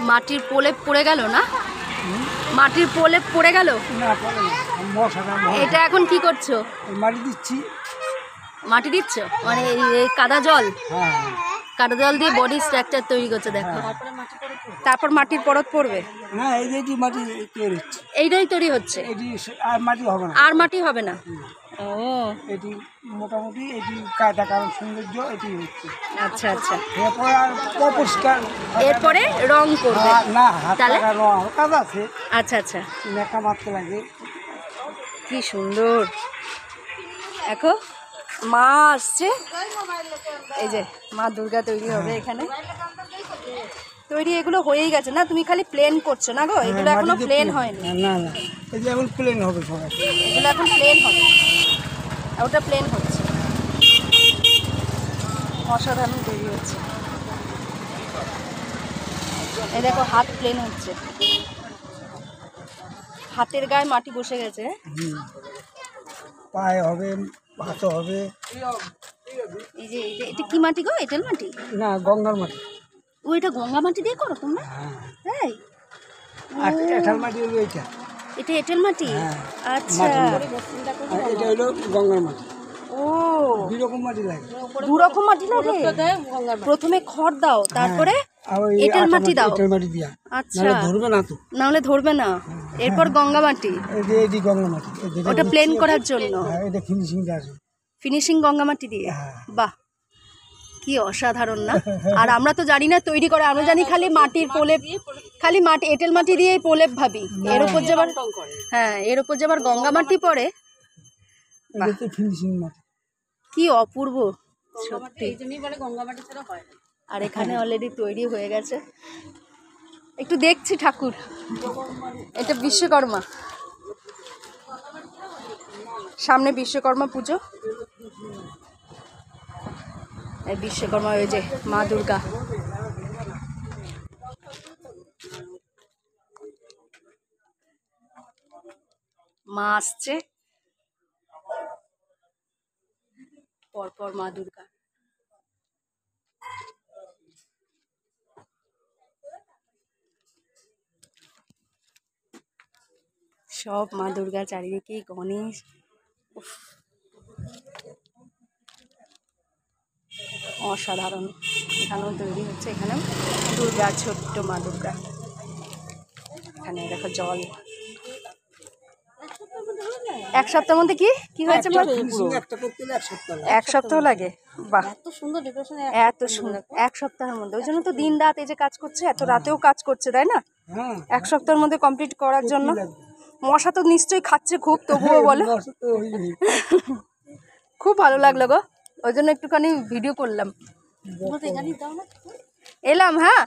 মাটির প্রলেপ পড়ে গেল না? মাটির প্রলেপ পড়ে গেল? এটা এখন কি করছো? মাটি দিচ্ছি। মাটি দিচ্ছ মানে এই কাদা জল? কাদা জল দিয়ে বডি স্ট্রাকচার তৈরি করছে দেখো। তারপর মাটির পরত পড়বে। না, এই যে মাটি তৈরি হচ্ছে, এইটাই তৈরি হচ্ছে। আর মাটি হবে না। আর মাটি হবে না? ও, এটি মোটামুটি এটি কায়দা কারণ সৌন্দর্য এটি হচ্ছে। আচ্ছা আচ্ছা। এরপরে আর অপরিষ্কার, এরপরে রং করবে? না, হাত লাগা রং কাজ আছে। আচ্ছা আচ্ছা, একটা মাত্র লাগে। কি সুন্দর। দেখো মা আসছে, এই যে মা দুর্গা তৈরি হবে এখানে। তৈরি এগুলো হয়েই গেছে না? তুমি খালি প্লেন করছো না গো? এগুলো এখনো প্লেন হয়নি। না না, এই যে এখন প্লেন হবে সবাই। এগুলো এখন প্লেন হবে, ওটা প্লেন হচ্ছে। অসাধারণ তৈরি হচ্ছে। এই দেখো হাত প্লেন হচ্ছে, হাতের গায়ে মাটি বসে গেছে। পায়ে হবে, হাতে হবে। এই যে এটা কি মাটি গো? এঁটেল মাটি? না, গঙ্গার মাটি। ও, এটা গঙ্গা মাটি দিয়ে করো তোমরা? তাই? আর এঁটেল মাটি হলো এইটা। এটা এঁটেল মাটি? আচ্ছা, এটা হলো গঙ্গার মাটি। ও, দুই রকম মাটি লাগে। দু রকম মাটি লাগে? প্রথমে খড় দাও, তারপরে এঁটেল মাটি দাও? এঁটেল মাটি দিয়া। আচ্ছা, ধরবে না তো? না হলে ধরবে না। এরপর গঙ্গা মাটি, এটি গঙ্গা মাটি। ওটা প্লেন করার জন্য। এটা ফিনিশিং আছে। ফিনিশিং গঙ্গা মাটি দিয়ে? বাহ, কি অসাধারণ না? আর আমরা তো জানি না তৈরি করে, আমরা জানি খালি মাটির প্রলেপ, খালি মাটি এঁটেল মাটি দিয়ে প্রলেপ ভাবি। এর উপর যাবার, হ্যাঁ, এর উপর যাবার গঙ্গা মাটি পড়ে। ফিনিশিং মাটি। কি অপূর্ব সত্যি। আর এখানে অলরেডি তৈরি হয়ে গেছে। একটু দেখছি ঠাকুর, এটা বিশ্বকর্মা, সামনে বিশ্বকর্মা পুজো। এই বিশ্বকর্মা, ওই যে মা দুর্গা। মা আসছে, পরপর মা দুর্গা। সব মা দুর্গা, চারিদিকে গণেশ। অসাধারণ। এখানেও তৈরি হচ্ছে, এখানেও দুর্গা, ছোট্ট মা দুর্গা। এখানে দেখো জল। এক সপ্তাহের মধ্যে কি হয়েছে? এক সপ্তাহ লাগে? বাহ, এত সুন্দর ডেকোরেশন, এত সুন্দর। এক সপ্তাহের মধ্যে, ওই জন্য তো দিন রাত এই যে কাজ করছে, এত রাতেও কাজ করছে, তাই না? এক সপ্তাহের মধ্যে কমপ্লিট করার জন্য। মশা তো নিশ্চয়ই খাচ্ছে খুব, তবুও বলে। খুব ভালো লাগলো গো, ওই জন্য একটুখানি ভিডিও করলাম। এলাম, হ্যাঁ।